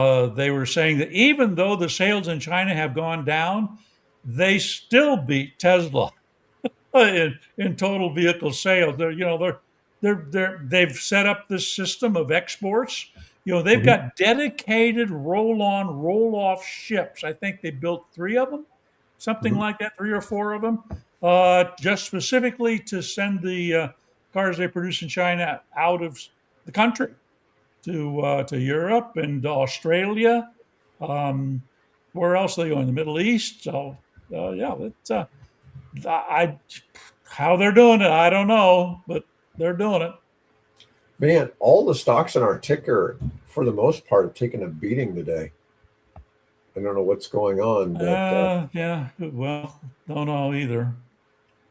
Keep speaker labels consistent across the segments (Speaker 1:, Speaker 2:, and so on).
Speaker 1: they were saying that even though the sales in China have gone down, they still beat Tesla in total vehicle sales. They've set up this system of exports. They've
Speaker 2: Mhm.
Speaker 1: got dedicated roll-on, roll-off ships. I think they built three of them, something
Speaker 2: Mhm.
Speaker 1: like that, three or four of them, just specifically to send the cars they produce in China out of the country to Europe and Australia. Um, where else are they going? The Middle East. So yeah, it's I how they're doing it, I don't know, but they're doing it.
Speaker 2: Man, all the stocks in our ticker, for the most part, have taken a beating today. I don't know what's going on, but
Speaker 1: Yeah. Well, don't know either.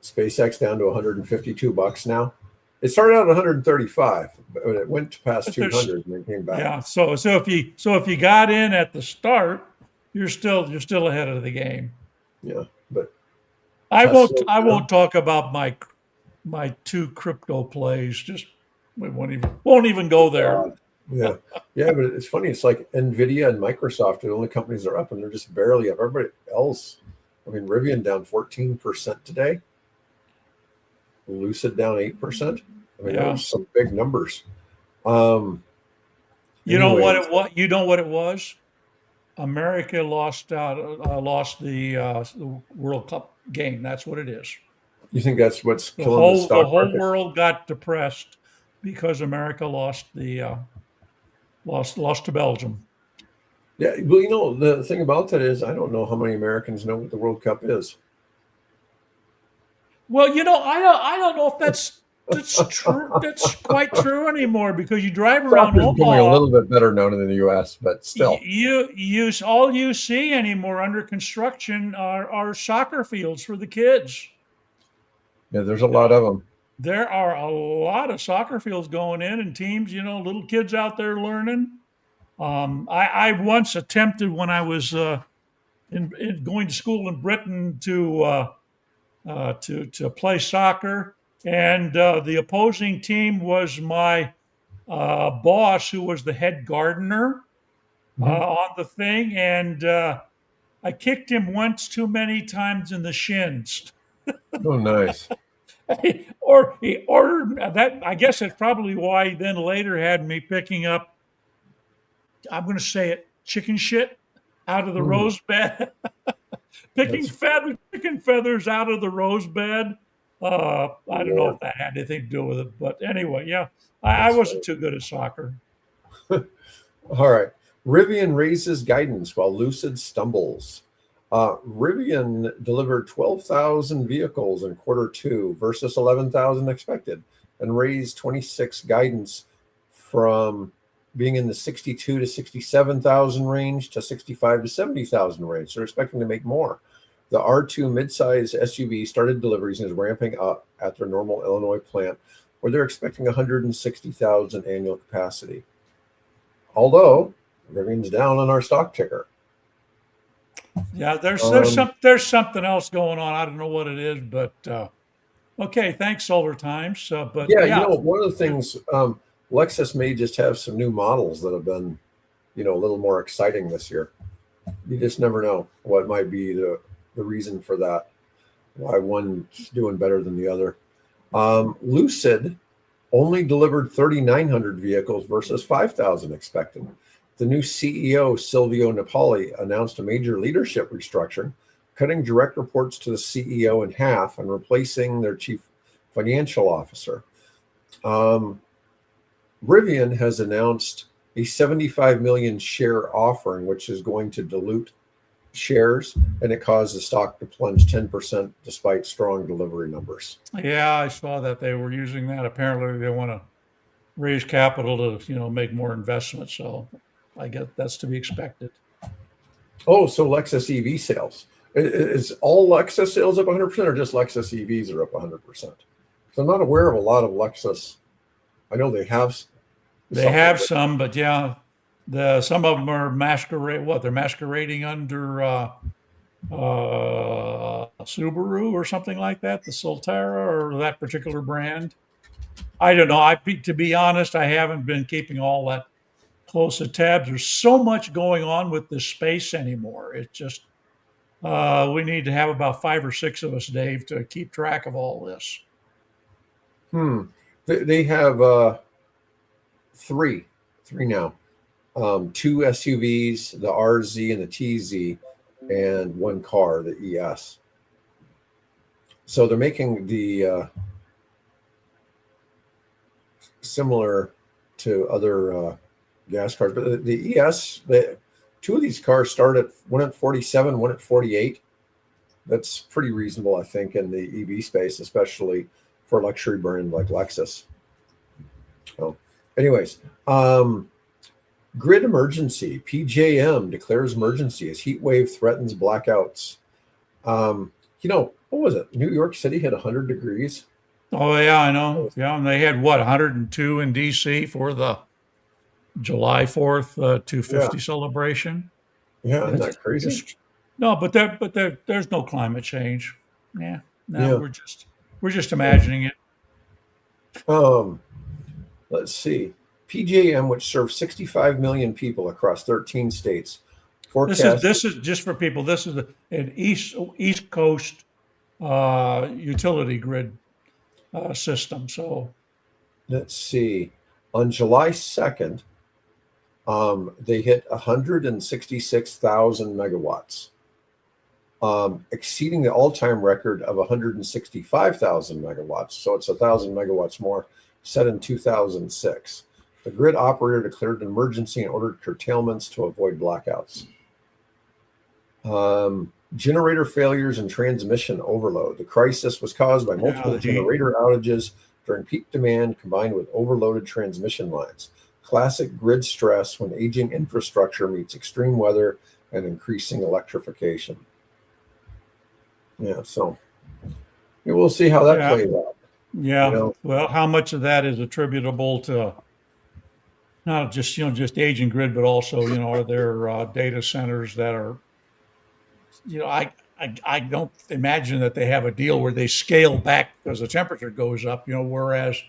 Speaker 2: SpaceX down to 152 bucks now. It started out at 135, but it went past
Speaker 1: But there's
Speaker 2: 200 and then came back.
Speaker 1: yeah. So if you got in at the start, you're still ahead of the game.
Speaker 2: Yeah, but
Speaker 1: I won't
Speaker 2: Tesla
Speaker 1: I
Speaker 2: down.
Speaker 1: won't talk about my two crypto plays. Just we won't even go there.
Speaker 2: God. Yeah. Yeah, but it's funny. It's like Nvidia and Microsoft are the only companies that are up, and they're just barely up. Everybody else, I mean, Rivian down 14% today, Lucid down 8%. I mean,
Speaker 1: Yeah.
Speaker 2: those are some big numbers. Um,
Speaker 1: You know what
Speaker 2: anyways,
Speaker 1: it was? You know what it was? America lost the World Cup game. That's what it is.
Speaker 2: you think that's what's
Speaker 1: The
Speaker 2: killing the
Speaker 1: whole the
Speaker 2: stock
Speaker 1: whole
Speaker 2: market?
Speaker 1: world got depressed because America lost to Belgium.
Speaker 2: Yeah, well, the thing about that is, I don't know how many Americans know what the World Cup is.
Speaker 1: Well, I don't know if that's true. That's quite true anymore because you drive around
Speaker 2: Soccer's becoming a
Speaker 1: Omaha,
Speaker 2: little bit better known in the U.S., but still,
Speaker 1: you all you see anymore under construction are soccer fields for the kids.
Speaker 2: yeah, there's a lot of them.
Speaker 1: There are a lot of soccer fields going in and teams, little kids out there learning. I once attempted when I was in going to school in Britain to play soccer, and the opposing team was my boss, who was the head gardener
Speaker 2: Mhm.
Speaker 1: on the thing, and I kicked him once too many times in the shins.
Speaker 2: Oh, nice.
Speaker 1: Or he ordered that. I guess that's probably why he then later had me picking up, I'm going to say it, chicken shit out of the
Speaker 2: Mm,
Speaker 1: rose bed, picking
Speaker 2: that's
Speaker 1: chicken feathers out of the rose bed. I don't know
Speaker 2: Lord.
Speaker 1: if that had anything to do with it, but anyway, yeah, I
Speaker 2: That's
Speaker 1: wasn't
Speaker 2: funny.
Speaker 1: too good at soccer.
Speaker 2: All right. Rivian raises guidance while Lucid stumbles. Rivian delivered 12,000 vehicles in quarter 2 versus 11,000 expected and raised 26 guidance from being in the 62 to 67,000 range to 65 to 70,000 range. So they're expecting to make more. The R2 midsize SUV started deliveries and is ramping up at their Normal, Illinois plant, where they're expecting 160,000 annual capacity. Although Rivian's down on our stock ticker.
Speaker 1: Yeah,
Speaker 2: Um,
Speaker 1: there's something else going on. I don't know what it is, but okay. Thanks, Solar Times. But
Speaker 2: yeah,
Speaker 1: yeah,
Speaker 2: one of the things, Lexus may just have some new models that have been, a little more exciting this year. You just never know what might be the reason for that, why one's doing better than the other. Lucid only delivered 3,900 vehicles versus 5,000 expected. The new CEO, Silvio Napoli, announced a major leadership restructuring, cutting direct reports to the CEO in half and replacing their chief financial officer. Um, Rivian has announced a 75 million share offering, which is going to dilute shares, and it caused the stock to plunge 10% despite strong delivery numbers.
Speaker 1: yeah, I saw that they were using that. Apparently, they want to raise capital to make more investment. So I guess that's to be expected.
Speaker 2: Oh, so Lexus EV sales. Is all Lexus sales up 100% or just Lexus EVs are up 100%? So I'm not aware of a lot of Lexus. I know they have
Speaker 1: They
Speaker 2: something,
Speaker 1: have
Speaker 2: but
Speaker 1: some, but yeah, some of them are masquerade. What they're masquerading under Subaru or something like that, the Solterra or that particular brand. I don't know. To be honest, I haven't been keeping all that close the tabs. There's so much going on with this space anymore. It's just we need to have about 5 or 6 of us, Dave, to keep track of all this.
Speaker 2: Hmm. They have three now. Two SUVs, the RZ and the TZ, and one car, the ES. So they're making the similar to other gas cars, but the ES, two of these cars start at one at 47, one at 48. That's pretty reasonable, I think, in the EV space, especially for a luxury brand like Lexus. So, anyways, grid emergency. PJM declares emergency as heat wave threatens blackouts. What was it? New York City hit 100 degrees.
Speaker 1: Oh yeah, I know. Yeah, and they had what 102 in DC for the July 4th 250
Speaker 2: Yeah,
Speaker 1: celebration.
Speaker 2: yeah, isn't
Speaker 1: It's
Speaker 2: that crazy?
Speaker 1: just no, there's no climate change. Yeah, no,
Speaker 2: Yeah.
Speaker 1: we're just imagining it.
Speaker 2: Um, let's see. PJM, which serves 65 million people across 13 states, forecast.
Speaker 1: This is just for people. This is an East Coast utility grid system. So
Speaker 2: Let's see. On July 2nd, they hit 166,000 megawatts, exceeding the all-time record of 165,000 megawatts. So it's 1,000 megawatts more, set in 2006. The grid operator declared an emergency and ordered curtailments to avoid blackouts. Generator failures and transmission overload. The crisis was caused by multiple generator outages during peak demand combined with overloaded transmission lines. Classic grid stress when aging infrastructure meets extreme weather and increasing electrification. Yeah, so we'll see how that plays out.
Speaker 1: Yeah. Well, how much of that is attributable to not just aging grid, but also are there data centers that are I don't imagine that they have a deal where they scale back because the temperature goes up, whereas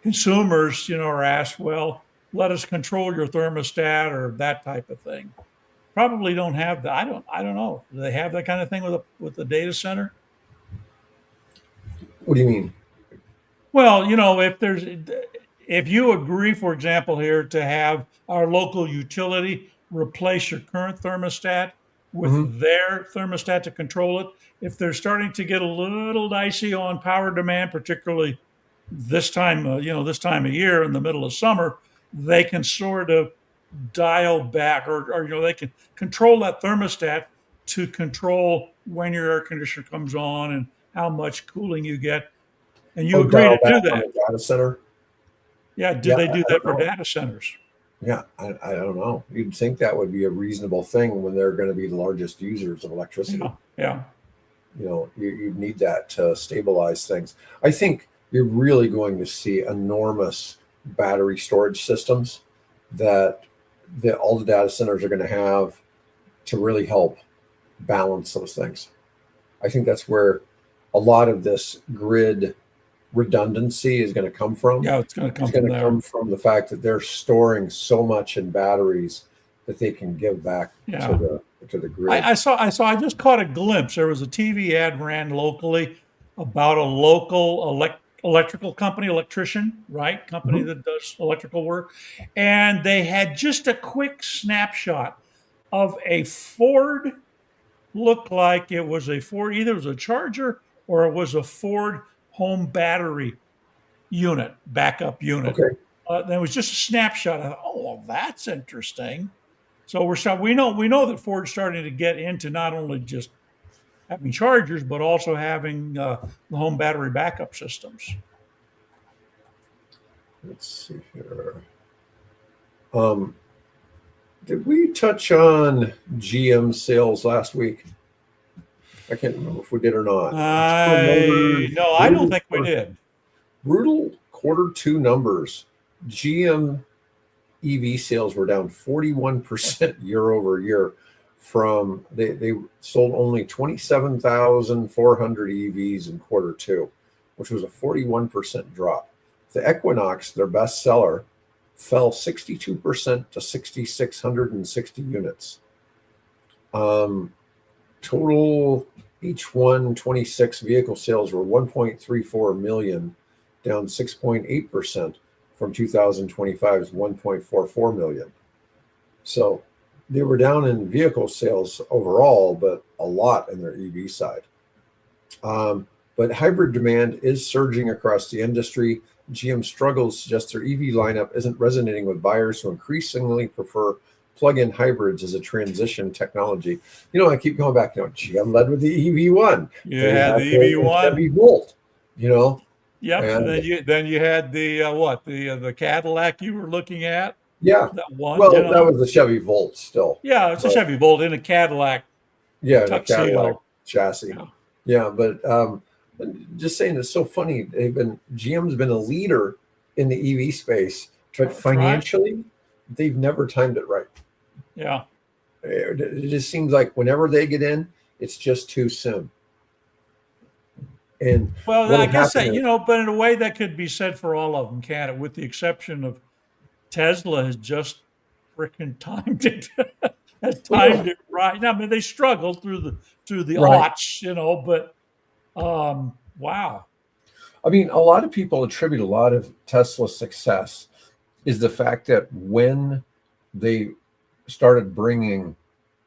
Speaker 1: consumers, are asked, well, let us control your thermostat or that type of thing. Probably don't have that. I don't know. Do they have that kind of thing with the data center?
Speaker 2: What do you mean?
Speaker 1: Well, if you agree, for example, here to have our local utility replace your current thermostat with their thermostat to control it, if they're starting to get a little dicey on power demand, particularly this time, this time of year in the middle of summer, they can sort of dial back or they can control that thermostat to control when your air conditioner comes on and how much cooling you get. And you agree to do that.
Speaker 2: Data center.
Speaker 1: Yeah, they do that for data centers?
Speaker 2: Yeah, I don't know. You'd think that would be a reasonable thing when they're going to be the largest users of electricity.
Speaker 1: Yeah.
Speaker 2: You need that to stabilize things. I think you're really going to see enormous battery storage systems that all the data centers are going to have to really help balance those things. I think that's where a lot of this grid redundancy is going to come from.
Speaker 1: Yeah, it's going to come
Speaker 2: from there. Come from the fact that they're storing so much in batteries that they can give back to the grid.
Speaker 1: I just caught a glimpse. There was a TV ad ran locally about a local electrical company, electrician, right? Company that does electrical work. And they had just a quick snapshot of a Ford, looked like it was a Ford, either it was a Charger or it was a Ford home battery unit, backup unit.
Speaker 2: Okay.
Speaker 1: There was just a snapshot. I thought, oh, well, that's interesting. So we know that Ford's starting to get into not only just having chargers, but also having the home battery backup systems.
Speaker 2: Let's see here. Did we touch on GM sales last week? I can't remember if we did or not.
Speaker 1: No, I don't think we did.
Speaker 2: Brutal Q2 numbers. GM EV sales were down 41% year over year. From they sold only 27,400 EVs in Q2, which was a 41% drop. The Equinox, their best seller, fell 62% to 6,660 units. Total H126 vehicle sales were 1.34 million, down 6.8% from 2025's 1.44 million. So they were down in vehicle sales overall, but a lot in their EV side. But hybrid demand is surging across the industry. GM struggles suggest their EV lineup isn't resonating with buyers who increasingly prefer plug-in hybrids as a transition technology. I keep going back. GM led with the EV1.
Speaker 1: You
Speaker 2: They
Speaker 1: had
Speaker 2: had
Speaker 1: the EV1.
Speaker 2: Chevy Volt.
Speaker 1: Yep.
Speaker 2: And
Speaker 1: then you had the Cadillac you were looking at.
Speaker 2: yeah,
Speaker 1: That one.
Speaker 2: well, that was the Chevy Volt still.
Speaker 1: Yeah, it's a
Speaker 2: But
Speaker 1: Chevy Volt in a Cadillac
Speaker 2: yeah, the Cadillac
Speaker 1: tuxedo.
Speaker 2: chassis.
Speaker 1: Yeah.
Speaker 2: Yeah, but just saying, it's so funny. GM's been a leader in the EV space, but financially, they've never timed it right.
Speaker 1: Yeah.
Speaker 2: It just seems like whenever they get in, it's just too soon. And
Speaker 1: well, I guess that, but in a way that could be said for all of them, can't it? With the exception of Tesla has just freaking timed it. Has timed it right. Now, I mean, they struggled through the aughts, but wow.
Speaker 2: I mean, a lot of people attribute a lot of Tesla's success is the fact that when they started bringing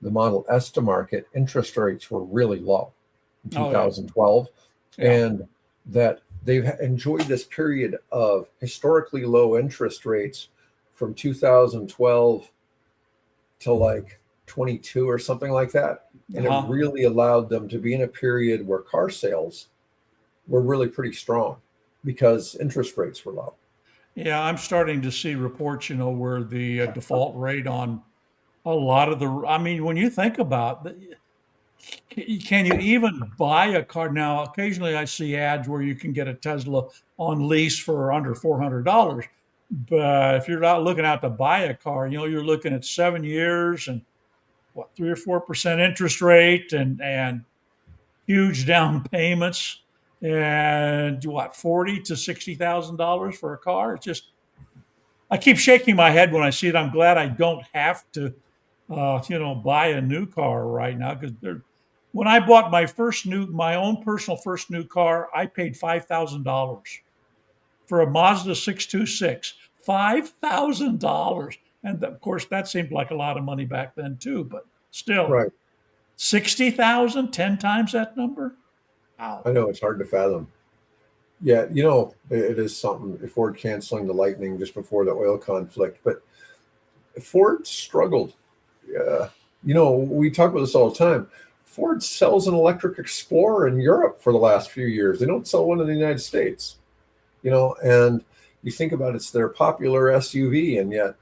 Speaker 2: the Model S to market, interest rates were really low in 2012. And that they've enjoyed this period of historically low interest rates from 2012 to like 22 or something like that. And it really allowed them to be in a period where car sales were really pretty strong because interest rates were low.
Speaker 1: Yeah, I'm starting to see reports, where the default rate on a lot of when you think about can you even buy a car now? Occasionally I see ads where you can get a Tesla on lease for under $400. But if you're not looking out to buy a car, you're looking at 7 years and 3 or 4% interest rate and huge down payments and $40,000 to $60,000 for a car. It's just, I keep shaking my head when I see it. I'm glad I don't have to, buy a new car right now because when I bought my own personal first new car, I paid $5,000 for a Mazda 626. $5,000, and of course that seemed like a lot of money back then too. But still, 60,000, 10 times that number. Wow.
Speaker 2: I know it's hard to fathom. Yeah, it is something. Ford canceling the Lightning just before the oil conflict, but Ford struggled. We talk about this all the time. Ford sells an electric Explorer in Europe for the last few years. They don't sell one in the United States. And you think about it's their popular SUV, and yet,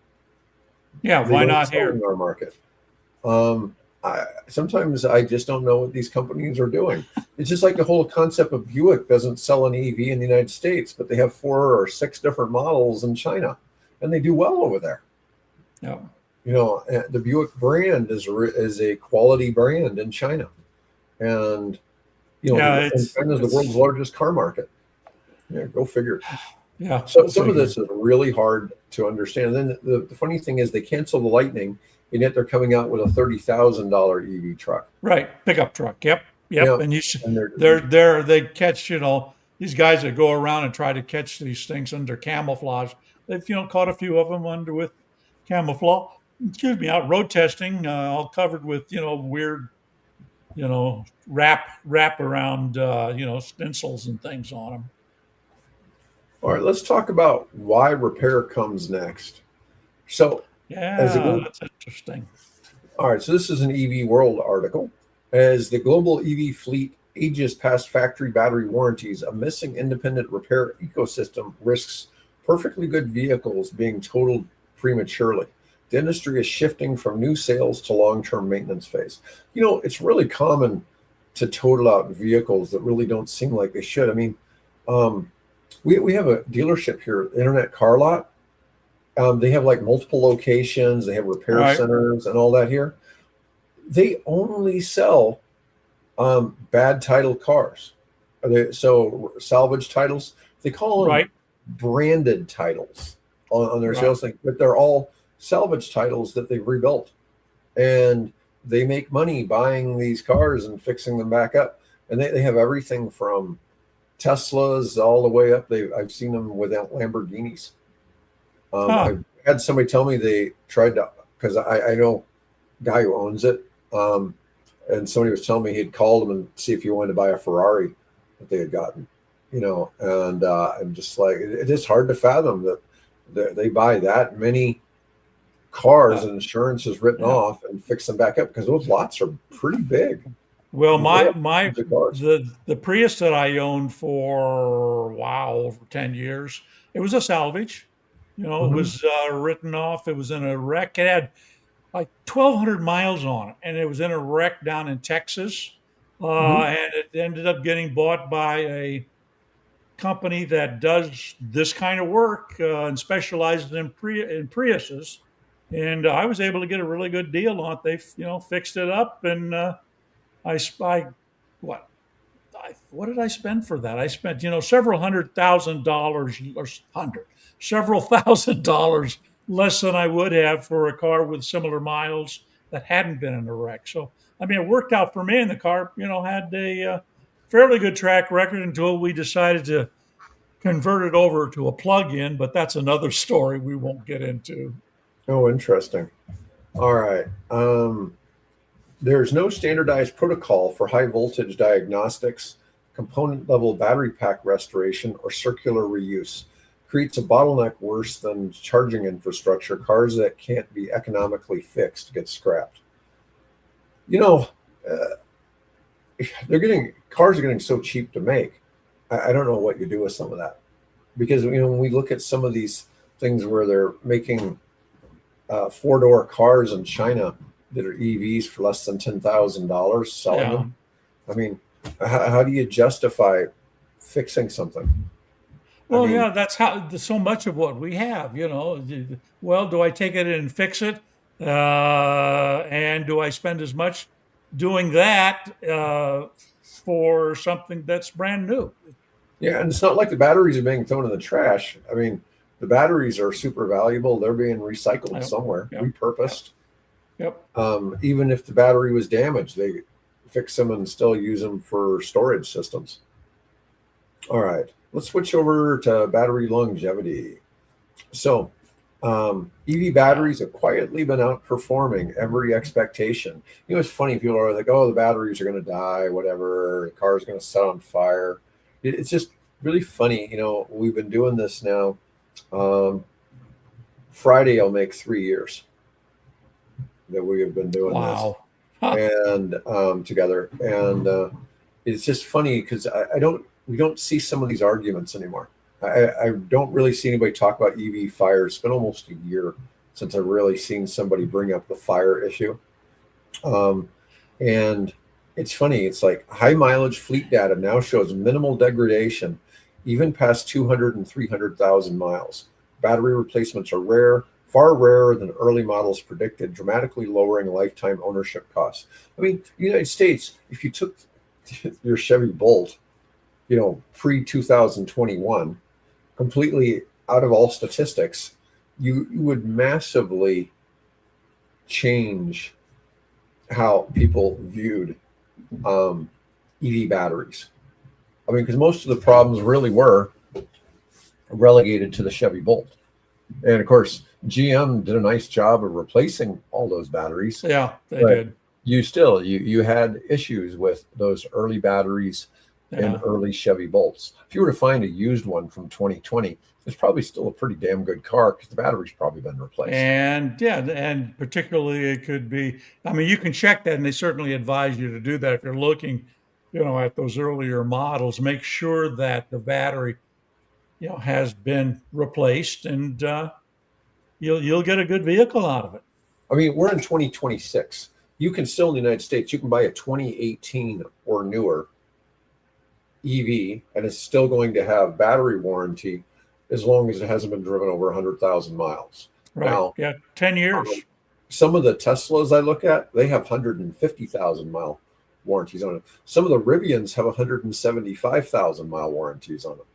Speaker 1: why not here
Speaker 2: in our market? Sometimes I just don't know what these companies are doing. It's just like the whole concept of Buick doesn't sell an EV in the United States, but they have 4 or 6 different models in China, and they do well over there.
Speaker 1: Yeah.
Speaker 2: The Buick brand is a quality brand in China, and China is the world's largest car market. Yeah, go figure.
Speaker 1: Yeah.
Speaker 2: So some of this is really hard to understand. And then the funny thing is they cancel the Lightning, and yet they're coming out with a $30,000 EV truck.
Speaker 1: Right, pickup truck. Yep. And they catch these guys that go around and try to catch these things under camouflage. They've caught a few of them with camouflage. Out road testing, all covered with weird, wrap around stencils and things on them.
Speaker 2: All right, let's talk about why repair comes next. So
Speaker 1: that's interesting.
Speaker 2: All right, so this is an EV World article. As the global EV fleet ages past factory battery warranties, a missing independent repair ecosystem risks perfectly good vehicles being totaled prematurely. The industry is shifting from new sales to long-term maintenance phase. It's really common to total out vehicles that really don't seem like they should. I mean, we have a dealership here, Internet Car Lot. They have like multiple locations. They have repair centers and all that here. They only sell bad title cars. So salvage titles, they call them branded titles. on their
Speaker 1: Right.
Speaker 2: sales thing, but they're all salvage titles that they've rebuilt, and they make money buying these cars and fixing them back up. And they have everything from Teslas all the way up. I've seen them without Lamborghinis.
Speaker 1: Huh.
Speaker 2: I've had somebody tell me they tried to, because I know a guy who owns it, and somebody was telling me he'd called him and see if he wanted to buy a Ferrari that they had gotten, and I'm just like, it is hard to fathom that they buy that many cars
Speaker 1: Uh,
Speaker 2: and insurance is written
Speaker 1: yeah.
Speaker 2: off and fix them back up, because those lots are pretty big.
Speaker 1: Well,
Speaker 2: I mean, they
Speaker 1: my
Speaker 2: have
Speaker 1: my
Speaker 2: tons of cars.
Speaker 1: the Prius that I owned for wow over 10 years, it was a salvage. It
Speaker 2: Hmm.
Speaker 1: was written off. It was in a wreck. It had like 1,200 miles on it, and it was in a wreck down in Texas.
Speaker 2: Hmm.
Speaker 1: And it ended up getting bought by a company that does this kind of work and specializes in Priuses. And I was able to get a really good deal on it. They, fixed it up, and I what what did I spend for that? I spent, several $100,000 or several $1,000 less than I would have for a car with similar miles that hadn't been in a wreck. So, I mean, it worked out for me, and the car, had a fairly good track record until we decided to convert it over to a plug-in. But that's another story we won't get into.
Speaker 2: Oh, interesting. All right. There's no standardized protocol for high voltage diagnostics, component level battery pack restoration, or circular reuse. Creates a bottleneck worse than charging infrastructure. Cars that can't be economically fixed get scrapped. You know, uh, cars are getting so cheap to make. I don't know what you do with some of that, because when we look at some of these things where they're making four-door cars in China that are EVs for less than $10,000, selling
Speaker 1: Yeah.
Speaker 2: them. I mean, how do you justify fixing something? I
Speaker 1: Well,
Speaker 2: mean,
Speaker 1: yeah, that's how so much of what we have, Well, do I take it in and fix it? And do I spend as much doing that for something that's brand new?
Speaker 2: yeah, and it's not like the batteries are being thrown in the trash. I mean, the batteries are super valuable. They're being recycled
Speaker 1: Yep,
Speaker 2: somewhere,
Speaker 1: yep, yep,
Speaker 2: repurposed.
Speaker 1: yep.
Speaker 2: Even if the battery was damaged, they fix them and still use them for storage systems. All right, let's switch over to battery longevity. So, EV
Speaker 1: Wow.
Speaker 2: batteries have quietly been outperforming every expectation. It's funny. People are like, "Oh, the batteries are going to die, whatever. The car's going to set on fire." It's just really funny. We've been doing this now. Um, Friday, I'll make 3 years that we have been doing this,
Speaker 1: Wow. Huh.
Speaker 2: and together. And it's just funny because I don't we don't see some of these arguments anymore. I don't really see anybody talk about EV fires. It's been almost a year since I've really seen somebody bring up the fire issue. Um, and it's funny. It's like high mileage fleet data now shows minimal degradation, even past 200 and 300,000 miles. Battery replacements are rare, far rarer than early models predicted, dramatically lowering lifetime ownership costs. I mean, the United States, if you took your Chevy Bolt, pre 2021, completely out of all statistics, you would massively change how people viewed EV batteries. I mean, because most of the problems really were relegated to the Chevy Bolt. And of course, GM did a nice job of replacing all those batteries,
Speaker 1: Yeah, they
Speaker 2: but
Speaker 1: did.
Speaker 2: you had issues with those early batteries in
Speaker 1: Yeah.
Speaker 2: early Chevy Bolts. If you were to find a used one from 2020, it's probably still a pretty damn good car because the battery's probably been replaced.
Speaker 1: And yeah, and particularly it could be, I mean, you can check that, and they certainly advise you to do that if you're looking, at those earlier models. Make sure that the battery, has been replaced, and you'll get a good vehicle out of it.
Speaker 2: I mean, we're in 2026. You can still in the United States, you can buy a 2018 or newer EV, and it's still going to have battery warranty as long as it hasn't been driven over 100,000 miles.
Speaker 1: Right.
Speaker 2: Now,
Speaker 1: Yeah. 10 years.
Speaker 2: some of the Teslas I look at, they have 150,000 mile warranties on it. Some of the Rivians have 175,000 mile warranties on them.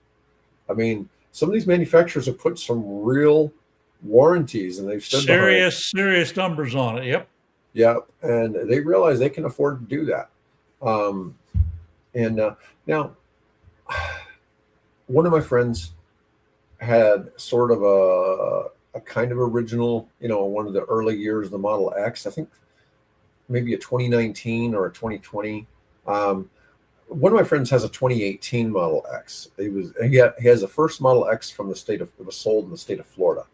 Speaker 2: I mean, some of these manufacturers have put some real warranties, and they've stood behind.
Speaker 1: Serious numbers on it. Yep.
Speaker 2: Yeah, and they realize they can afford to do that. Um, and now, one of my friends had sort of a kind of original, one of the early years of the Model X. I think maybe a 2019 or a 2020. One of my friends has a 2018 Model X. He has a first Model X from the state of it was sold in the state of Florida,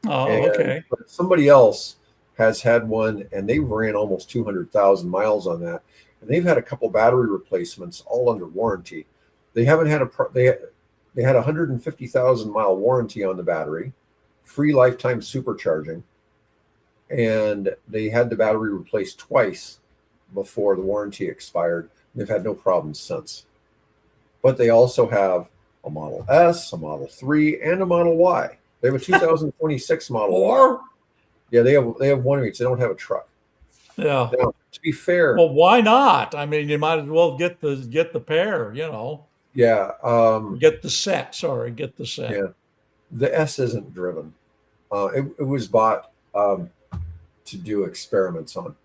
Speaker 1: Oh,
Speaker 2: and
Speaker 1: okay.
Speaker 2: but somebody else has had one, and they ran almost 200,000 miles on that, and they've had a couple battery replacements all under warranty. They haven't had they had a 150,000 mile warranty on the battery, free lifetime supercharging, and they had the battery replaced twice before the warranty expired. They've had no problems since. But they also have a Model S, a Model 3, and a Model Y. They have a 2026 Model Y.
Speaker 1: Or
Speaker 2: Yeah, they have one of each. They don't have a truck.
Speaker 1: yeah.
Speaker 2: Now, to be fair,
Speaker 1: Well, why not? I mean, you might as well get the pair.
Speaker 2: yeah,
Speaker 1: Get the set. Sorry, get the set.
Speaker 2: yeah, the S isn't driven. It was bought to do experiments on.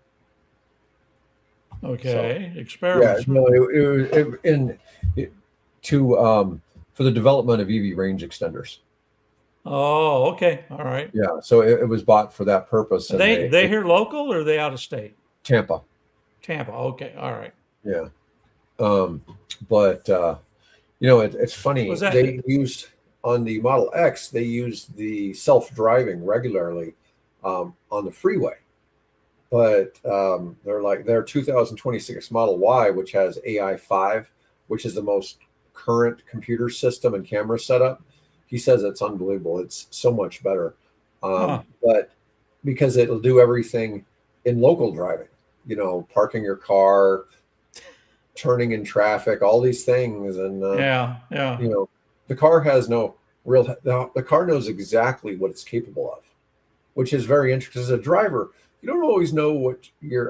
Speaker 2: So
Speaker 1: Okay,
Speaker 2: yeah,
Speaker 1: experiments.
Speaker 2: no, it to for the development of EV range extenders.
Speaker 1: Oh, okay, all right.
Speaker 2: Yeah, so it was bought for that purpose,
Speaker 1: Are
Speaker 2: and
Speaker 1: they here local or are they out of state?
Speaker 2: Tampa.
Speaker 1: Tampa. Okay, all right.
Speaker 2: Yeah, um, but it's funny.
Speaker 1: Was that
Speaker 2: They used on the Model X. They used the self-driving regularly on the freeway, but their 2026 Model Y, which has AI 5, which is the most current computer system and camera setup. He says it's unbelievable. It's so much better,
Speaker 1: huh?
Speaker 2: but because it'll do everything in local driving, parking your car, turning in traffic, all these things, and
Speaker 1: Yeah, yeah.
Speaker 2: you know, the car has no real. The car knows exactly what it's capable of, which is very interesting. As a driver, you don't always know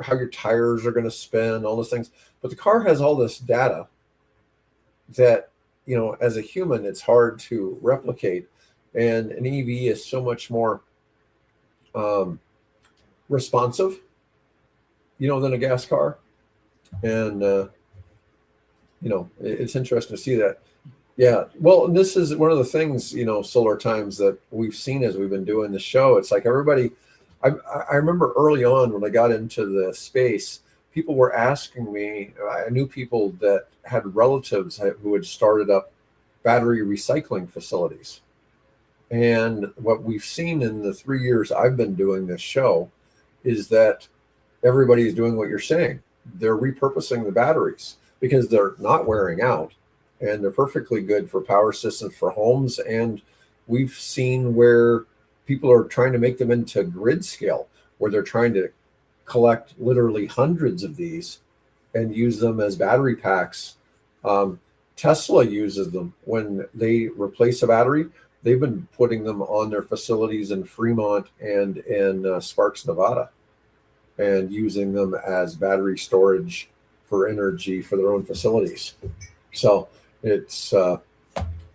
Speaker 2: how your tires are going to spin, all those things, but the car has all this data that as a human, it's hard to replicate, and an EV is so much more um, responsive, than a gas car, and it's interesting to see that. Yeah, well, this is one of the things, Solar Times, that we've seen as we've been doing the show. It's like everybody, I remember early on when I got into the space, people were asking me, I knew people that had relatives who had started up battery recycling facilities. And what we've seen in the 3 years I've been doing this show is that everybody is doing what you're saying. They're repurposing the batteries because they're not wearing out, and they're perfectly good for power systems for homes. And we've seen where people are trying to make them into grid scale, where they're trying to collect literally hundreds of these and use them as battery packs. Tesla uses them when they replace a battery. They've been putting them on their facilities in Fremont and in Sparks, Nevada, and using them as battery storage for energy for their own facilities. So it's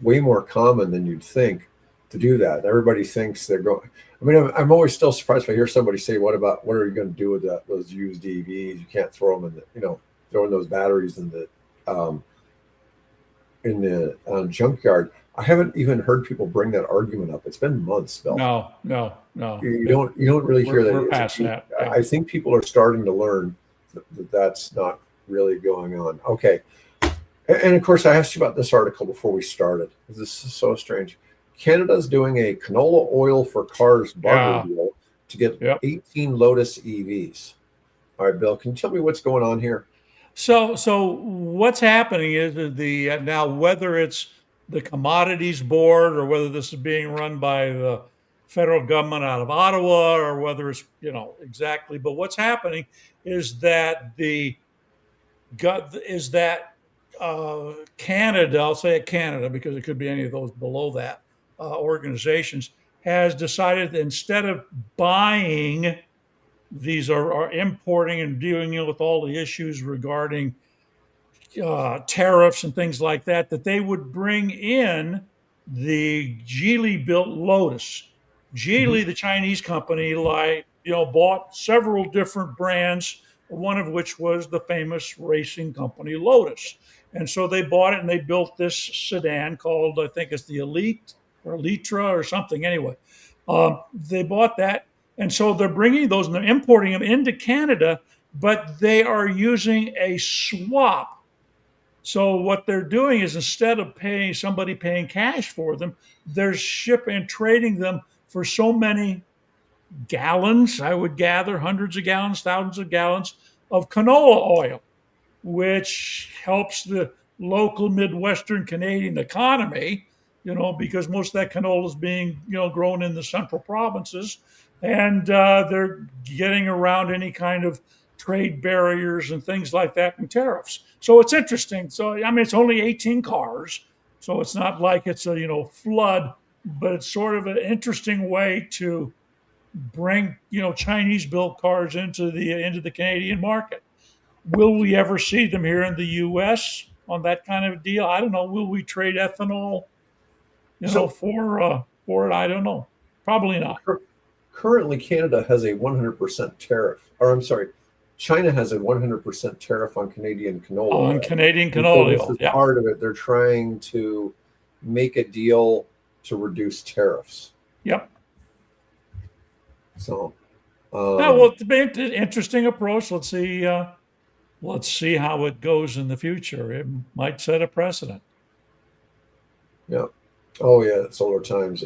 Speaker 2: way more common than you'd think to do that. Everybody thinks they're going. I mean, I'm always still surprised if I hear somebody say, "What are you going to do with those used EVs? You can't throw them throwing those batteries in the junkyard." I haven't even heard people bring that argument up. It's been months, Bill.
Speaker 1: No.
Speaker 2: You don't really hear that.
Speaker 1: We're past that. Yeah.
Speaker 2: I think people are starting to learn that that's not really going on. Okay. And of course, I asked you about this article before we started. This is so strange. Canada's doing a canola oil for cars barter deal to get
Speaker 1: Yep.
Speaker 2: 18 Lotus EVs. All right, Bill, can you tell me what's going on here?
Speaker 1: So what's happening is that now whether it's the commodities board or whether this is being run by the federal government out of Ottawa or whether it's exactly, but what's happening is that Canada, I'll say it Canada because it could be any of those below that organizations, has decided that instead of buying these are importing and dealing with all the issues regarding tariffs and things like that, that they would bring in the Geely built Lotus.
Speaker 2: Mhm.
Speaker 1: Geely, the Chinese company, bought several different brands, one of which was the famous racing company Lotus. And so they bought it and they built this sedan called, I think it's the Elite or Elitra or something. Anyway, they bought that. And so they're bringing those and they're importing them into Canada, but they are using a swap. So what they're doing is instead of paying somebody paying cash for them, they're shipping and trading them for so many gallons, I would gather, hundreds of gallons, thousands of gallons of canola oil, which helps the local Midwestern Canadian economy, because most of that canola is being, grown in the central provinces. And they're getting around any kind of trade barriers and things like that and tariffs. So it's interesting. So, I mean, it's only 18 cars. So it's not like it's a, flood, but it's sort of an interesting way to bring, Chinese built cars into the Canadian market. Will we ever see them here in the U.S. on that kind of deal? I don't know. Will we trade ethanol,
Speaker 2: So
Speaker 1: for it? I don't know. Probably not.
Speaker 2: cur- currently, Canada has a 100% tariff, or I'm sorry, China has a 100% tariff on Canadian canola
Speaker 1: On
Speaker 2: oil.
Speaker 1: Canadian
Speaker 2: And so
Speaker 1: canola
Speaker 2: this
Speaker 1: oil.
Speaker 2: is
Speaker 1: Yeah.
Speaker 2: part of it. They're trying to make a deal to reduce tariffs.
Speaker 1: Yep.
Speaker 2: So,
Speaker 1: Yeah, well,
Speaker 2: um,
Speaker 1: it's been an interesting approach. Let's see. Let's see how it goes in the future. It might set a precedent.
Speaker 2: yeah. Oh, yeah, solar times.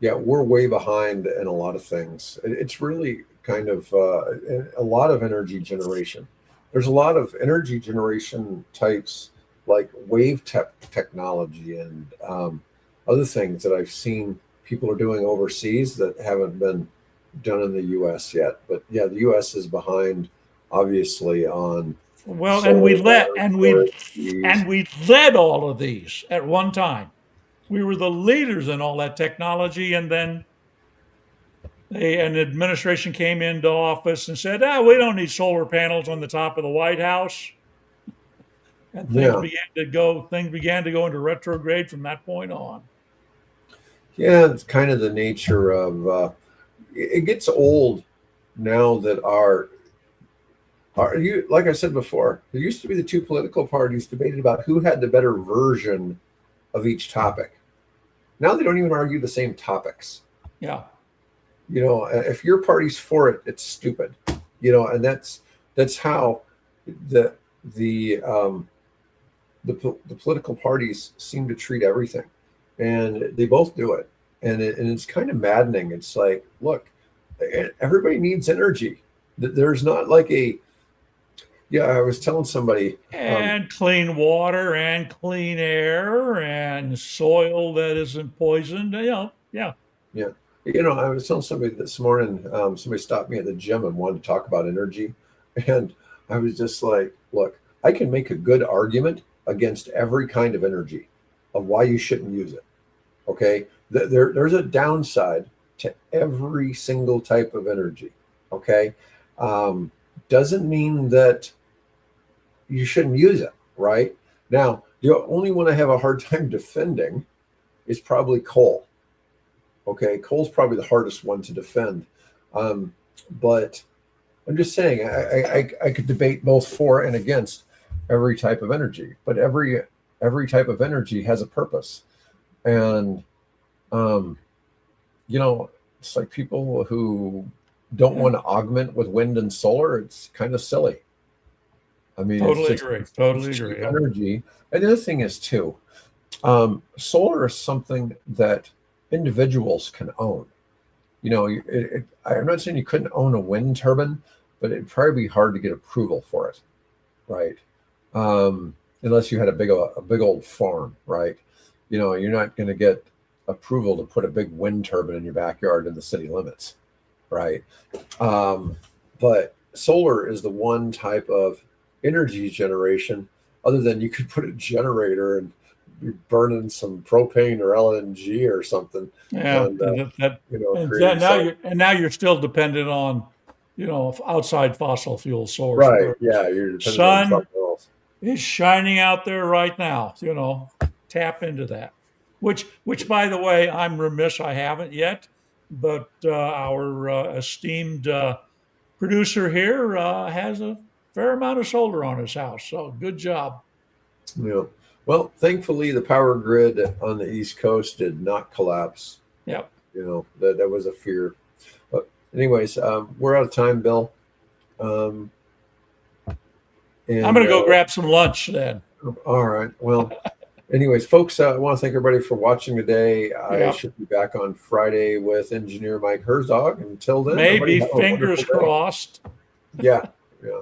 Speaker 2: Yeah, we're way behind in a lot of things. It's really kind of a lot of energy generation. There's a lot of energy generation types like technology and other things that I've seen people are doing overseas that haven't been done in the U.S. yet. But yeah, the U.S. is behind, obviously, on
Speaker 1: Well, and we
Speaker 2: solar
Speaker 1: let
Speaker 2: battery
Speaker 1: and we
Speaker 2: storage.
Speaker 1: and we led all of these at one time. We were the leaders in all that technology, and then an administration came into office and said, we don't need solar panels on the top of the White House. And
Speaker 2: Yeah,
Speaker 1: things began to go into retrograde from that point on.
Speaker 2: yeah, it's kind of the nature of it gets old now that are you like I said before, there used to be the two political parties debated about who had the better version of each topic. Now they don't even argue the same topics.
Speaker 1: Yeah,
Speaker 2: If your party's for it, it's stupid. And that's how the the the political parties seem to treat everything, and they both do it, and it's kind of maddening. It's like, look, everybody needs energy. There's not like a yeah. I was telling somebody,
Speaker 1: and clean water and clean air and soil that isn't poisoned. Yeah.
Speaker 2: yeah, I was telling somebody this morning. Somebody stopped me at the gym and wanted to talk about energy, and I was just like, look, I can make a good argument against every kind of energy of why you shouldn't use it. Okay, there's a downside to every single type of energy. Okay, um, doesn't mean that you shouldn't use it. Right now, the only one I have a hard time defending is probably coal. Okay, coal's probably the hardest one to defend. Um, but I'm just saying, I could debate both for and against every type of energy, but every type of energy has a purpose. And um, it's like people who don't
Speaker 1: Yeah.
Speaker 2: want to augment with wind and solar. It's kind of silly. I mean, it's
Speaker 1: Totally
Speaker 2: just
Speaker 1: agree.
Speaker 2: it's
Speaker 1: Totally
Speaker 2: cheap
Speaker 1: agree. Yeah.
Speaker 2: energy. And the other thing is too, solar is something that individuals can own. I'm not saying you couldn't own a wind turbine, but it'd probably be hard to get approval for it, right? Unless you had a big old farm, right? You're not going to get approval to put a big wind turbine in your backyard in the city limits, right? Um, but solar is the one type of energy generation, other than you could put a generator and be burning some propane or LNG or something,
Speaker 1: Yeah.
Speaker 2: and
Speaker 1: And
Speaker 2: creating some.
Speaker 1: now you're still dependent on, outside fossil fuel source.
Speaker 2: Right.
Speaker 1: Where
Speaker 2: Yeah, you're dependent on
Speaker 1: sun
Speaker 2: something else.
Speaker 1: is shining out there right now. Tap into that. Which by the way, I'm remiss I haven't yet. but our esteemed producer here has a fair amount of solar on his house. So good job.
Speaker 2: Yeah. Well, thankfully, the power grid on the East Coast did not collapse.
Speaker 1: Yep.
Speaker 2: That was a fear. But anyways, we're out of time, Bill. Um,
Speaker 1: I'm
Speaker 2: and
Speaker 1: going to go grab some lunch then.
Speaker 2: All right. Well, anyways, folks, I want to thank everybody for watching today. I
Speaker 1: Yep.
Speaker 2: should be back on Friday with engineer Mike Herzog. Until then, everybody
Speaker 1: Maybe
Speaker 2: have a wonderful
Speaker 1: fingers
Speaker 2: day.
Speaker 1: crossed.
Speaker 2: Yeah. Yeah.